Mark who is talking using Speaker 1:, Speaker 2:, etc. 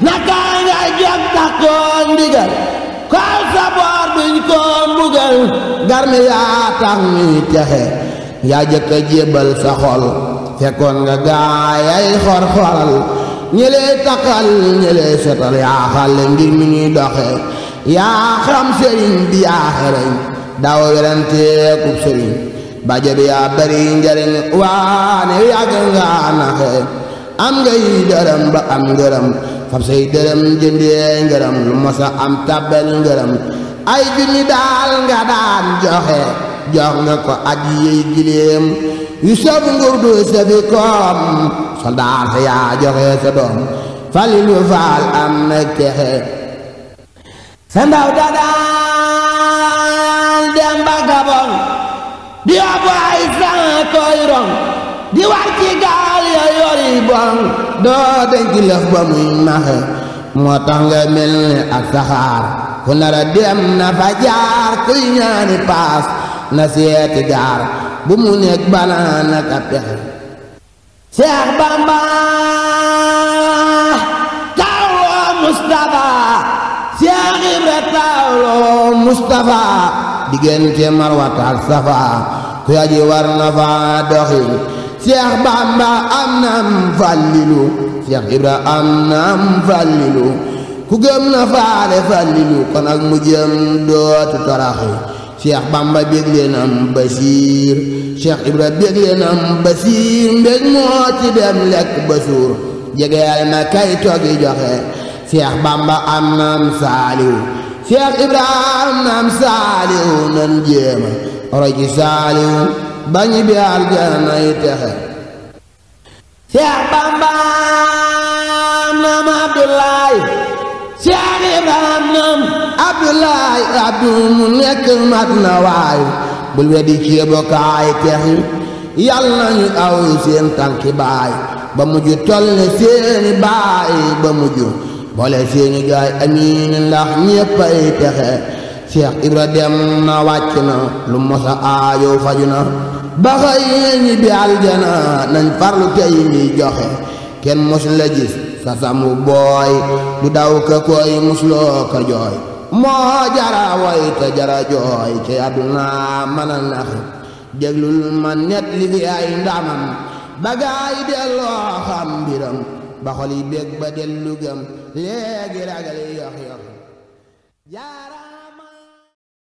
Speaker 1: naka nga jóg takkoo ndigal kaw sa boor duñ ko mbugal garmi yaa tax ñuy texe yaa jëkk a jébbal sa xol fekkoon nga gaayay xor-xoral ñi lay takkal ñi lay setal yaa xale ngir mi ñuy doxe yaa xam sëriñ bi yaa xereñ daaw weranteekub sëriñ bajo bi yaa bari njariñ waane yàgg nga naxe am ngay dërëm ba am ngërëm fab say dërëm jëndee ngërëm lu mosa am tabel ngërëm ay junni daal nga daan joxe jox nga ko aji yey giléem yu sab nguur du safi koom soldaar sa yaa joxe sa doom Falilu Faal am na texe sa ndaw dadaan dem ba Gabon di yóbbu ay san koy rong di war ci gaal ya yori bon doo denc lëf ba muy naxe moo tax nga mel ni ak saxaar ku nara dem na fa jaar kuy ñaani paas na seeti gaar bu mu nekk banaan ak a pexe Seex Bamba tawloo Mustafa Seex Ibra tawloo Mustafa diggante Marwata ak Safa ku yaji war na fa doxi Seex Bamba am nam Fallilu Seex Ibra am nam Fallilu ku gëm na faale Fallilu kon ak mu jëm dootu toraxi Seex Bamba bégle nam Basiir Seex Ibra bégle nam Basiir mbég moo ci dem lekk ba suur jegeel ma kay toggi joxe Seex Bamba am nam Saaliw Seex Ibra am nam Saaliw nan jéema roy ci Saaliw bañi bi aljana yi texe Seex Bamba am nam Abdoulaay Seex Ibra am nam Abdoulaay Abdu mu nekk mat na waay bul weddi ceebokaay texi yàlla nañu aw seen tànki baay ba mujj toll ne seeni baay ba mujj boole seeni gaay amiin ndax ñéppay texe Seex Ibra dem na wàcc na lu mosa aajo faju na ba xëy ñi bi aljana nañ farlu tey mi joxe kenn mos la gis sa samu booy du daw ka koy musloo ka jooy moo jara woy te jara jooy ci àdduna mën a nax déglul ma net li fi ay ndamam ba gaay delloo xam mbiram ba xol yi bég ba dellu gëm léegi ragal yox yox jaara